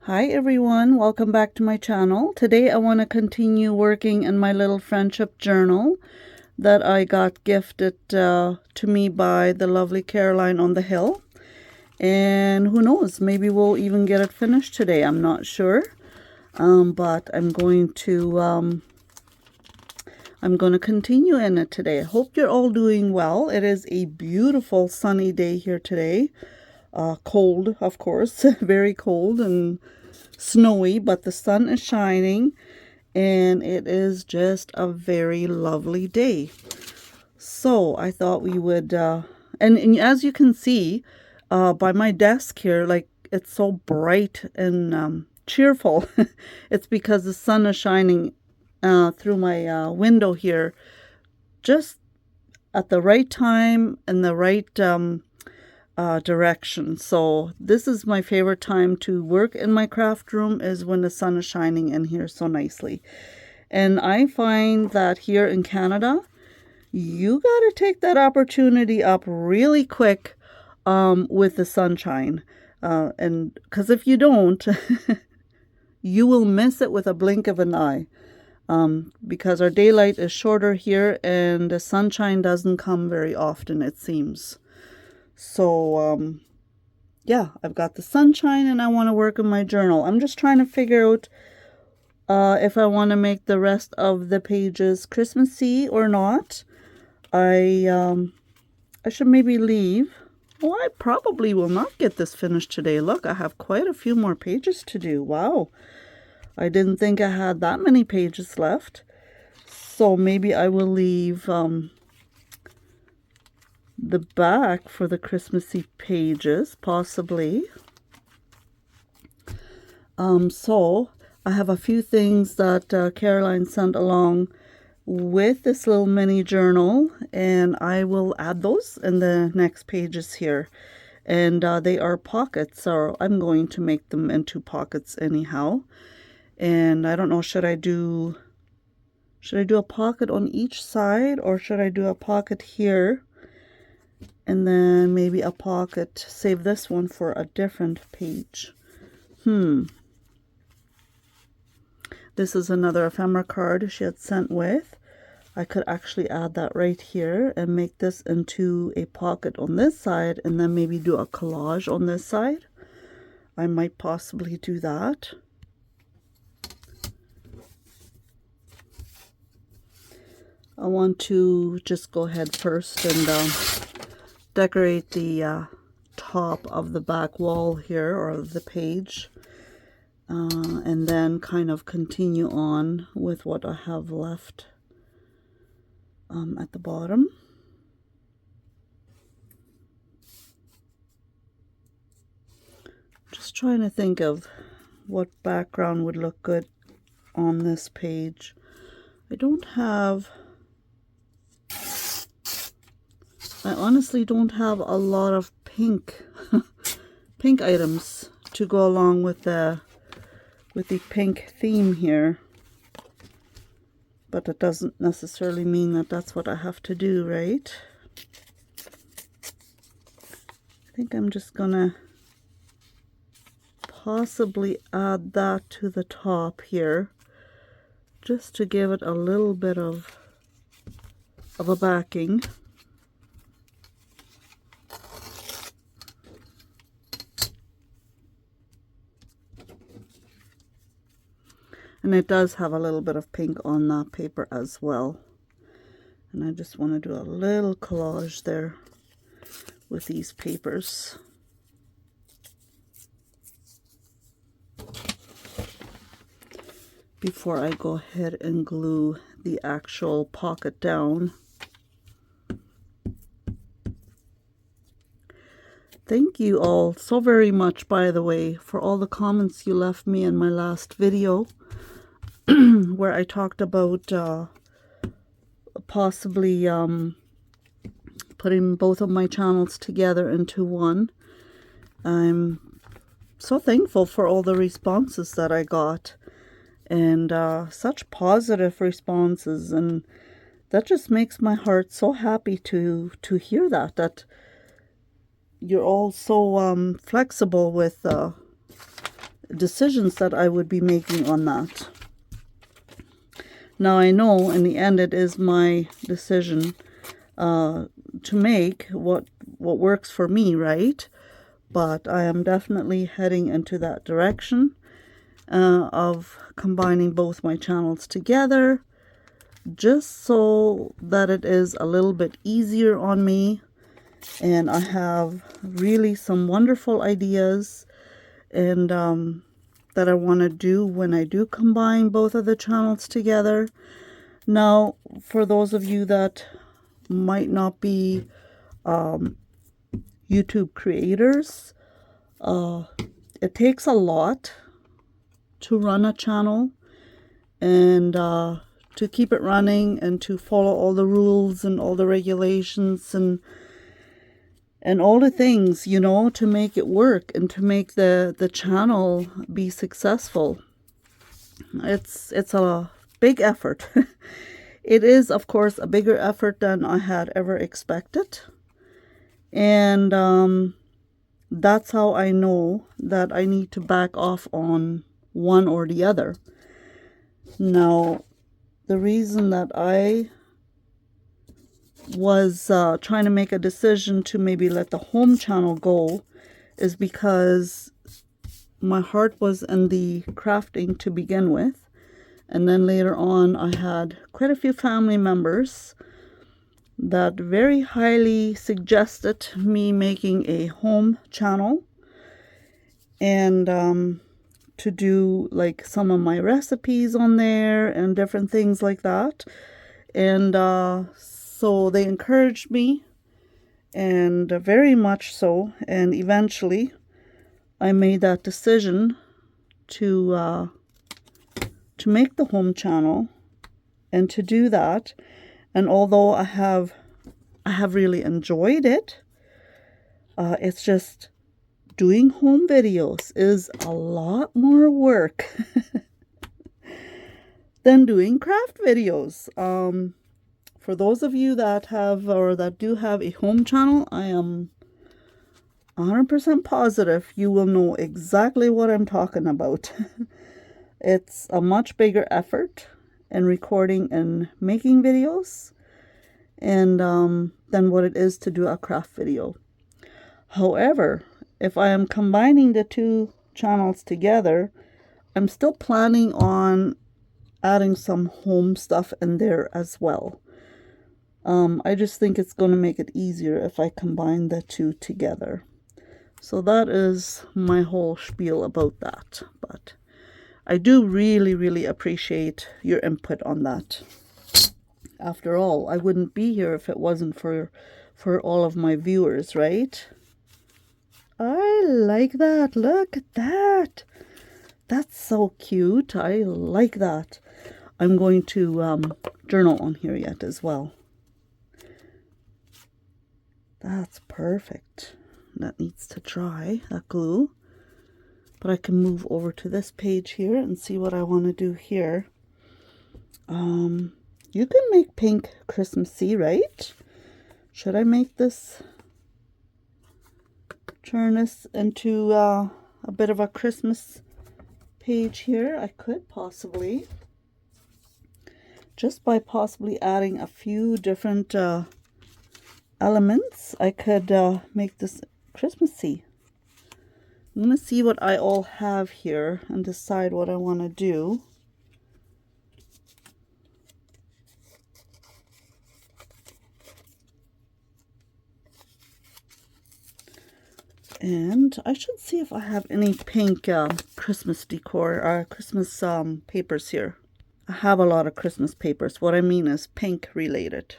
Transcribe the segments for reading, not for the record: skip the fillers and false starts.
Hi everyone, welcome back to my channel. Today I want to continue working in my little friendship journal that I got gifted to me by the lovely Caroline on the hill. And who knows, maybe we'll even get it finished today. I'm not sure, but I'm going to continue in it today. I hope you're all doing well. It is a beautiful sunny day here today. Cold, of course, very cold and snowy, but the sun is shining and it is just a very lovely day. So I thought we would, and as you can see by my desk here, like it's so bright and cheerful. It's because the sun is shining through my window here just at the right time and the right direction. So this is my favorite time to work in my craft room, is when the sun is shining in here so nicely. And I find that here in Canada, you got to take that opportunity up really quick with the sunshine. And because if you don't, you will miss it with a blink of an eye. Because our daylight is shorter here and the sunshine doesn't come very often, it seems. So, yeah, I've got the sunshine and I want to work in my journal. I'm just trying to figure out if I want to make the rest of the pages Christmassy or not. I should maybe leave. Well, I probably will not get this finished today. Look, I have quite a few more pages to do. Wow. I didn't think I had that many pages left. So maybe I will leave the back for the Christmassy pages, possibly. So I have a few things that Caroline sent along with this little mini journal, and I will add those in the next pages here. And they are pockets, so I'm going to make them into pockets anyhow. And I don't know, should I do a pocket on each side, or should I do a pocket here and then maybe a pocket, save this one for a different page? This is another ephemera card she had sent with. I could actually add that right here and make this into a pocket on this side, and then maybe do a collage on this side. I might possibly do that. I want to just go ahead first and decorate the top of the back wall here, or the page, and then kind of continue on with what I have left at the bottom. Just trying to think of what background would look good on this page. I honestly don't have a lot of pink pink items to go along with the pink theme here. But it doesn't necessarily mean that that's what I have to do, right? I think I'm just gonna possibly add that to the top here, just to give it a little bit of a backing. And it does have a little bit of pink on that paper as well. And I just want to do a little collage there with these papers. Before I go ahead and glue the actual pocket down. Thank you all so very much, by the way, for all the comments you left me in my last video, where I talked about possibly putting both of my channels together into one. I'm so thankful for all the responses that I got, and such positive responses, and that just makes my heart so happy to hear that you're all so flexible with decisions that I would be making on that. Now I know in the end it is my decision to make what works for me, right? But I am definitely heading into that direction of combining both my channels together, just so that it is a little bit easier on me. And I have really some wonderful ideas and that I want to do when I do combine both of the channels together. Now, for those of you that might not be YouTube creators, it takes a lot to run a channel and to keep it running and to follow all the rules and all the regulations and all the things, you know, to make it work and to make the channel be successful. It's a big effort. It is, of course, a bigger effort than I had ever expected. And that's how I know that I need to back off on one or the other. Now, the reason that I was trying to make a decision to maybe let the home channel go is because my heart was in the crafting to begin with. And then later on, I had quite a few family members that very highly suggested me making a home channel and to do like some of my recipes on there and different things like that. And so they encouraged me, and very much so. And eventually I made that decision to make the home channel and to do that. And although I have really enjoyed it, it's just doing home videos is a lot more work than doing craft videos. For those of you that have or that do have a home channel, I am 100% positive you will know exactly what I'm talking about. It's a much bigger effort in recording and making videos and than what it is to do a craft video. However, if I am combining the two channels together, I'm still planning on adding some home stuff in there as well. I just think it's going to make it easier if I combine the two together. So that is my whole spiel about that. But I do really, really appreciate your input on that. After all, I wouldn't be here if it wasn't for all of my viewers, right? I like that. Look at that. That's so cute. I like that. I'm going to journal on here yet as well. That's perfect. That needs to dry, that glue. But I can move over to this page here and see what I want to do here. You can make pink Christmassy, right? Should I make this, turn this into a bit of a Christmas page here? I could possibly, just by possibly adding a few different elements, I could make this Christmassy. I'm going to see what I all have here and decide what I want to do. And I should see if I have any pink Christmas decor or Christmas papers here. I have a lot of Christmas papers. What I mean is pink related.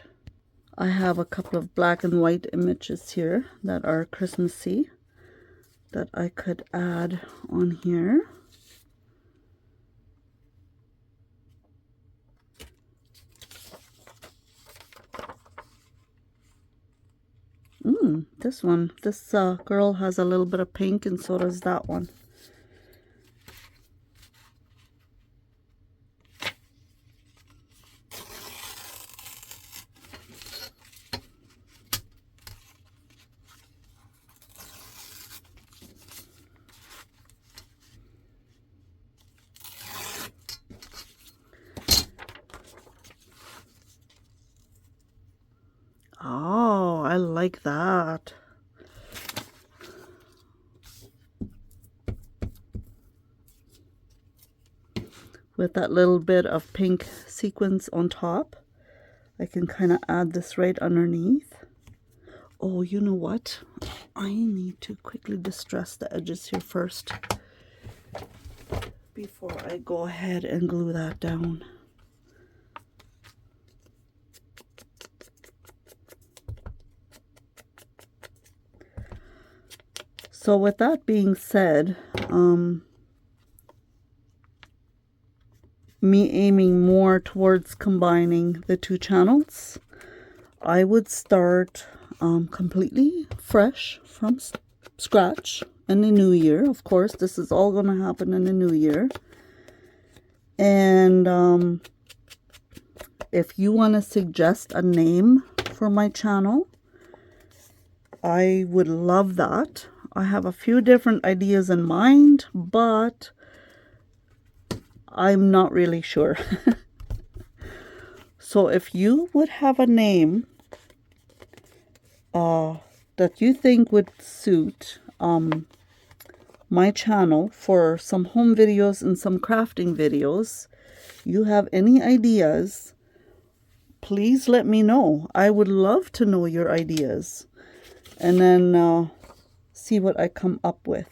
I have a couple of black and white images here that are Christmassy that I could add on here. This one, this girl has a little bit of pink, and so does that one. like that. With that little bit of pink sequins on top, I can kind of add this right underneath. Oh, you know what? I need to quickly distress the edges here first before I go ahead and glue that down. So with that being said, me aiming more towards combining the two channels, I would start completely fresh from scratch in the new year. Of course, this is all going to happen in the new year. And if you want to suggest a name for my channel, I would love that. I have a few different ideas in mind, but I'm not really sure. So if you would have a name that you think would suit my channel for some home videos and some crafting videos, you have any ideas, please let me know. I would love to know your ideas, and then see what I come up with.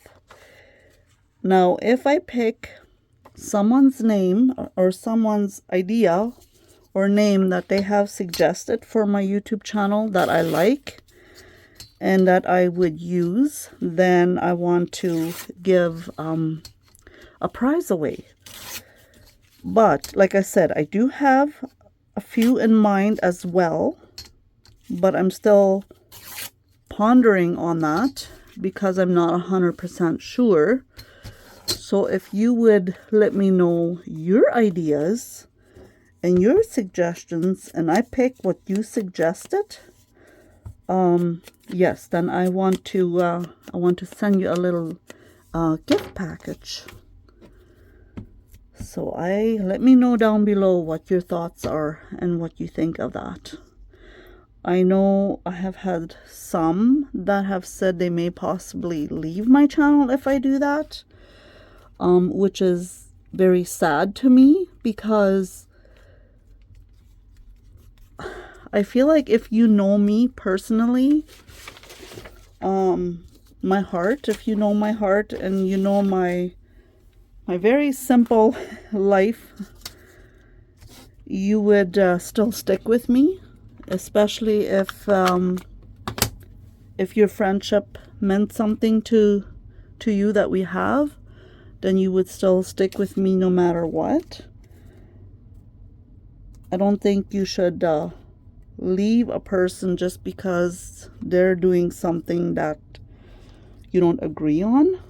Now, if I pick someone's name or someone's idea or name that they have suggested for my YouTube channel that I like and that I would use, then I want to give a prize away. But like I said, I do have a few in mind as well, but I'm still pondering on that because I'm not 100% sure. So if you would let me know your ideas and your suggestions, and I pick what you suggested, yes, then I want to send you a little gift package. So let me know down below what your thoughts are and what you think of that. I know I have had some that have said they may possibly leave my channel if I do that, which is very sad to me, because I feel like if you know me personally, my heart, if you know my heart and you know my very simple life, you would still stick with me. Especially if your friendship meant something to you that we have, then you would still stick with me no matter what. I don't think you should leave a person just because they're doing something that you don't agree on.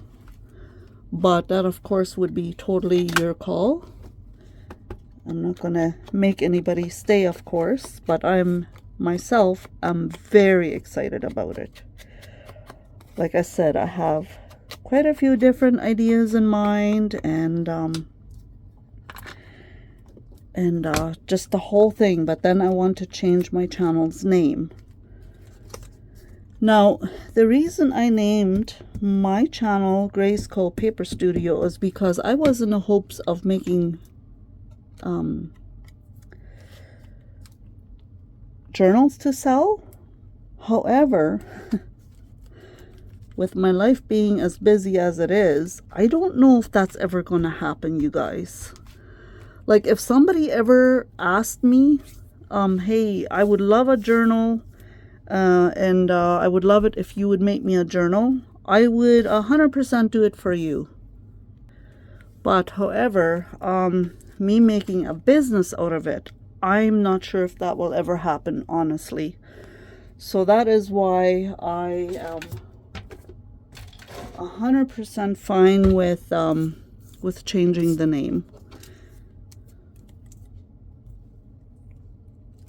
But that, of course, would be totally your call. I'm not going to make anybody stay, of course, but I'm very excited about it. Like I said, I have quite a few different ideas in mind, and just the whole thing. But then I want to change my channel's name. Now, the reason I named my channel GraceCo.PaperStudio is because I was in the hopes of making journals to sell. However, with my life being as busy as it is, I don't know if that's ever going to happen, you guys. Like, if somebody ever asked me, hey, I would love a journal, and I would love it if you would make me a journal, I would 100% do it for you. But however, me making a business out of it, I'm not sure if that will ever happen, honestly. So that is why I am 100% fine with changing the name.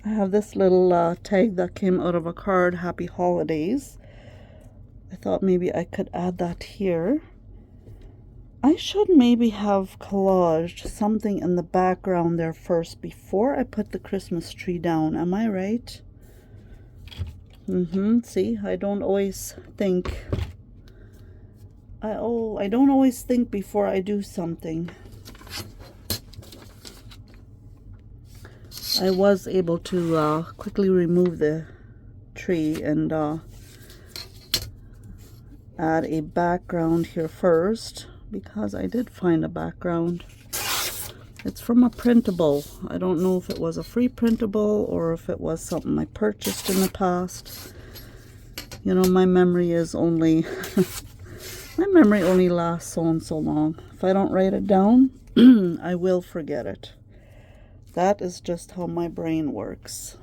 I have this little tag that came out of a card, Happy Holidays. I thought maybe I could add that here. I should maybe have collaged something in the background there first before I put the Christmas tree down. Am I right? See, I don't always think. I don't always think before I do something. I was able to quickly remove the tree and add a background here first, because I did find a background. It's from a printable. I don't know if it was a free printable or if it was something I purchased in the past. You know, my memory is only my memory only lasts so and so long. If I don't write it down, I will forget it. That is just how my brain works.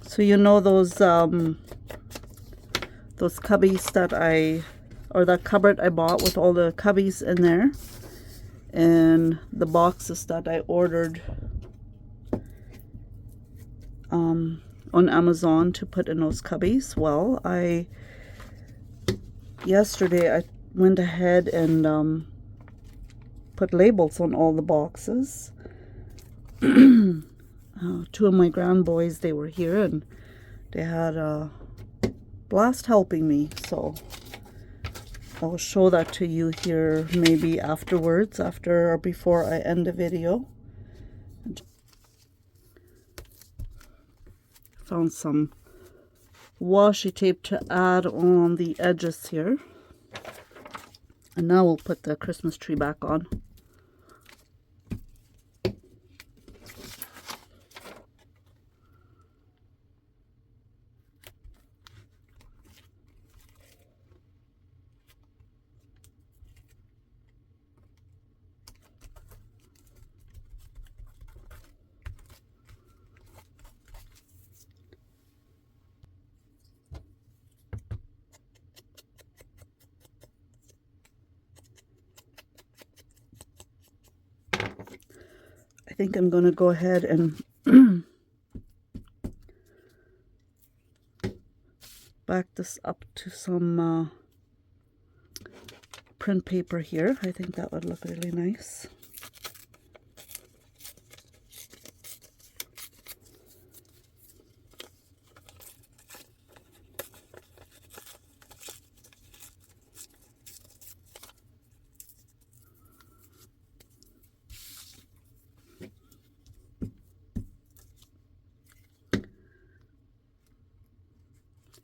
So you know those cubbies that or that cupboard I bought with all the cubbies in there, and the boxes that I ordered on Amazon to put in those cubbies. Well, yesterday I went ahead and put labels on all the boxes. Two of my grand boys, they were here and they had a blast helping me, so I'll show that to you here maybe afterwards, after or before I end the video. Found some washi tape to add on the edges here, and now we'll put the Christmas tree back on. I think I'm going to go ahead and back this up to some print paper here. I think that would look really nice.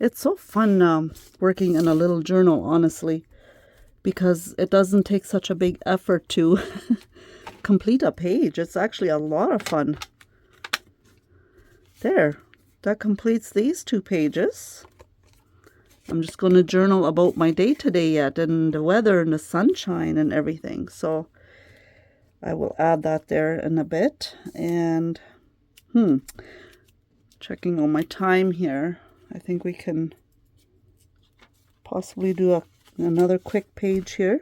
It's so fun working in a little journal, honestly, because it doesn't take such a big effort to complete a page. It's actually a lot of fun. There, that completes these 2 pages. I'm just going to journal about my day today yet, and the weather and the sunshine and everything. So I will add that there in a bit. And checking on my time here. I think we can possibly do another quick page here.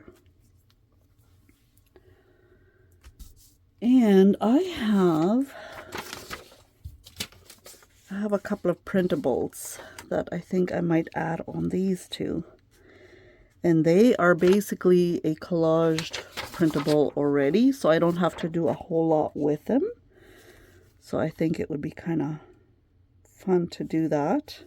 And I have a couple of printables that I think I might add on these two. And they are basically a collaged printable already, so I don't have to do a whole lot with them. So I think it would be kind of fun to do that.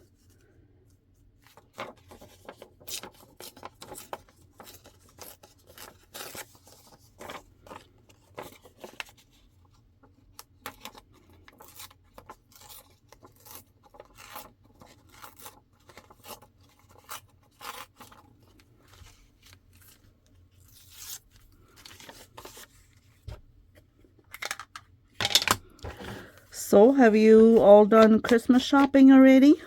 So, have you all done Christmas shopping already?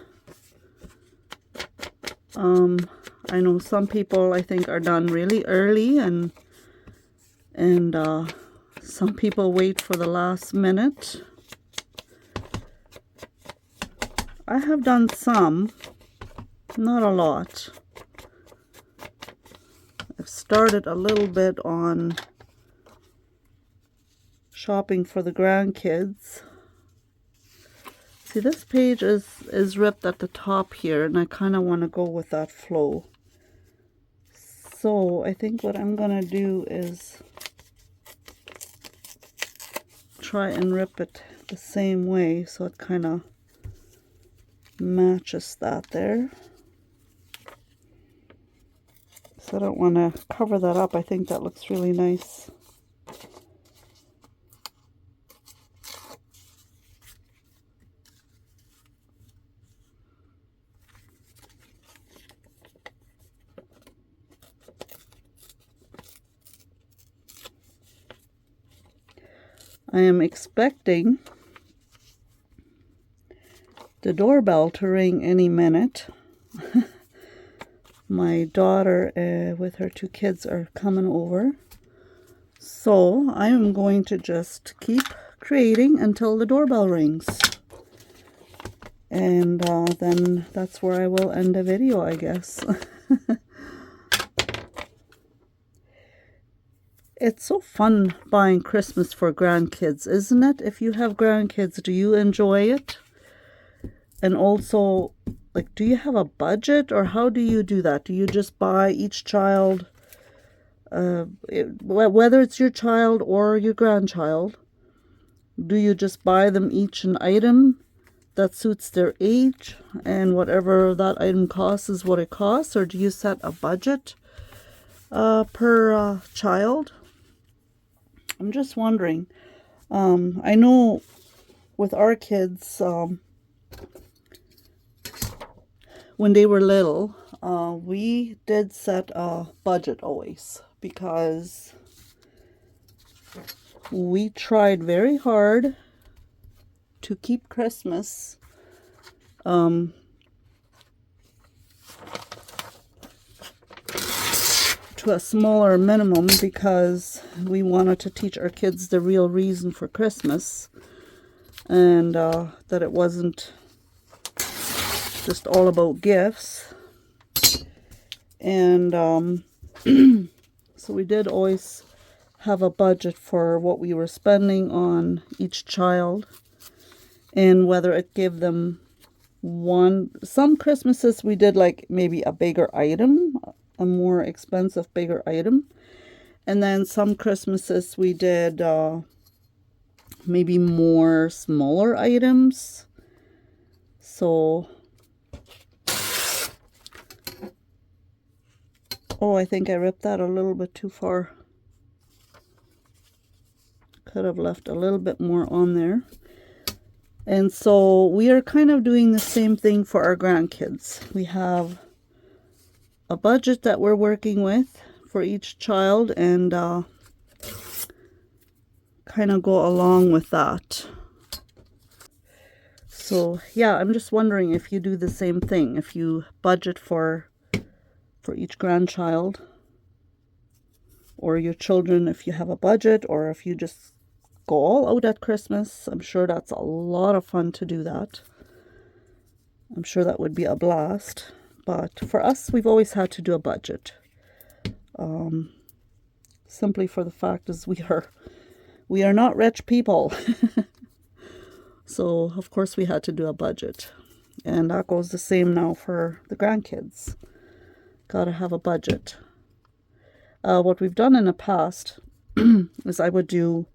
I know some people, I think, are done really early, and some people wait for the last minute. I have done some, not a lot. I've started a little bit on shopping for the grandkids. See, this page is ripped at the top here, and I kind of want to go with that flow. So I think what I'm going to do is try and rip it the same way so it kind of matches that there. So I don't want to cover that up. I think that looks really nice. I am expecting the doorbell to ring any minute. My daughter with her 2 kids are coming over. So I am going to just keep creating until the doorbell rings. And then that's where I will end the video, I guess. It's so fun buying Christmas for grandkids, isn't it? If you have grandkids, do you enjoy it? And also, like, do you have a budget, or how do you do that? Do you just buy each child, whether it's your child or your grandchild, do you just buy them each an item that suits their age, and whatever that item costs is what it costs? Or do you set a budget per child? I'm just wondering. I know with our kids, when they were little, we did set a budget always, because we tried very hard to keep Christmas to a smaller minimum, because we wanted to teach our kids the real reason for Christmas, and that it wasn't just all about gifts. And so we did always have a budget for what we were spending on each child, and whether it gave them some Christmases we did like maybe a bigger item, a more expensive bigger item, and then some Christmases we did maybe more smaller items. So I think I ripped that a little bit too far. Could have left a little bit more on there. And so we are kind of doing the same thing for our grandkids. We have a budget that we're working with for each child, and kind of go along with that. So yeah, I'm just wondering if you do the same thing, if you budget for each grandchild, or your children, if you have a budget, or if you just go all out at Christmas. I'm sure that's a lot of fun to do that. I'm sure that would be a blast. But for us, we've always had to do a budget. Simply for the fact is we are not rich people. So of course we had to do a budget. And that goes the same now for the grandkids. Gotta have a budget. What we've done in the past is we would do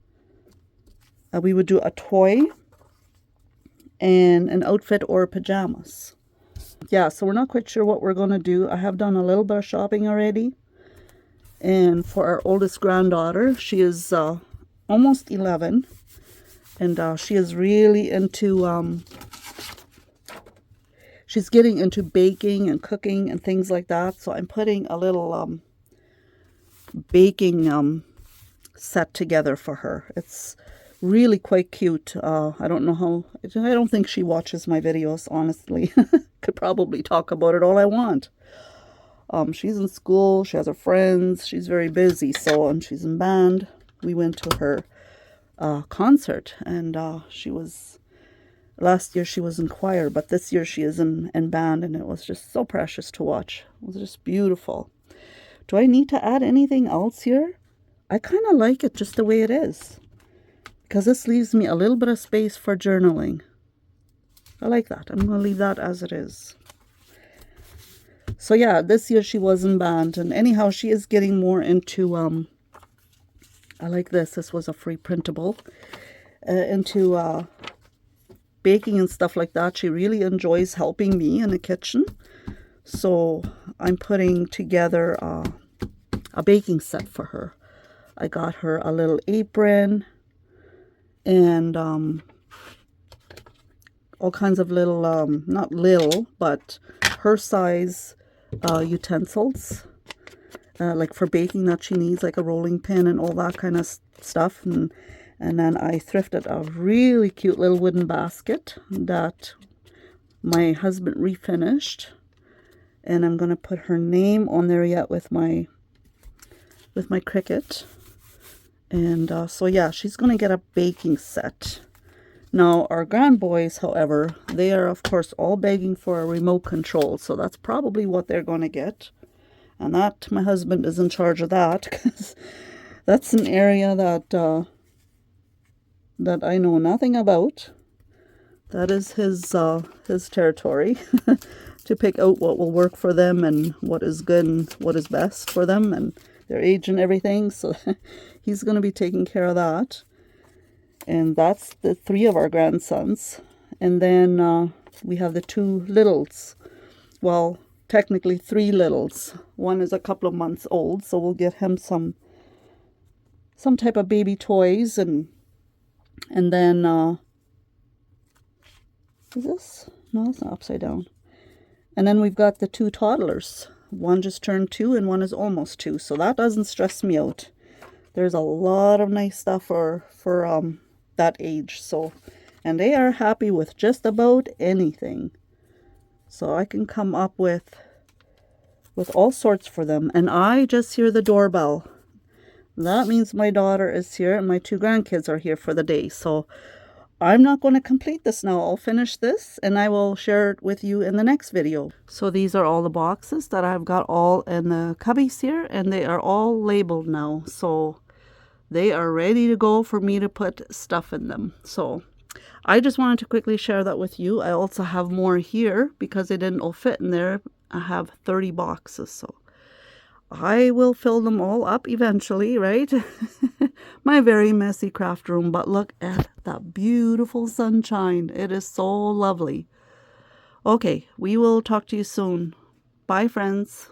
a toy and an outfit or pajamas. Yeah, so we're not quite sure what we're going to do. I have done a little bit of shopping already. And for our oldest granddaughter, she is almost 11. And she is really into, she's getting into baking and cooking and things like that. So I'm putting a little baking set together for her. It's really quite cute. I don't think she watches my videos, honestly. Could probably talk about it all I want. She's in school, she has her friends, she's very busy, and she's in band. We went to her concert, and last year she was in choir, but this year she is in band, and it was just so precious to watch. It was just beautiful. Do I need to add anything else here? I kind of like it just the way it is. because this leaves me a little bit of space for journaling. I like that. I'm going to leave that as it is. So yeah, this year she wasn't banned. And anyhow, she is getting more into, I like this. This was a free printable. Into baking and stuff like that. She really enjoys helping me in the kitchen. So I'm putting together a baking set for her. I got her a little apron and all kinds of little, not little, but her size utensils, like for baking that she needs, like a rolling pin and all that kind of stuff. And then I thrifted a really cute little wooden basket that my husband refinished. And I'm going to put her name on there yet with my Cricut. And so yeah, she's going to get a baking set. Now our grand boys, however, they are of course all begging for a remote control. So that's probably what they're going to get. And that, my husband is in charge of that, because that's an area that that I know nothing about. That is his territory. To pick out what will work for them and what is good and what is best for them and their age and everything. So he's going to be taking care of that. And that's the 3 of our grandsons. And then we have the 2 littles. Well, technically 3 littles. One is a couple of months old, so we'll get him some type of baby toys. And then is this? No, it's not upside down. And then we've got the 2 toddlers. One just turned 2 and one is almost 2. So that doesn't stress me out. There's a lot of nice stuff for that age. So, and they are happy with just about anything. So I can come up with all sorts for them. And I just hear the doorbell. That means my daughter is here and my 2 grandkids are here for the day. So I'm not going to complete this now. I'll finish this and I will share it with you in the next video. So these are all the boxes that I've got all in the cubbies here, and they are all labeled now. So they are ready to go for me to put stuff in them. So I just wanted to quickly share that with you. I also have more here because they didn't all fit in there. I have 30 boxes, so I will fill them all up eventually, right? My very messy craft room, but look at that beautiful sunshine. It is so lovely. Okay, we will talk to you soon. Bye, friends.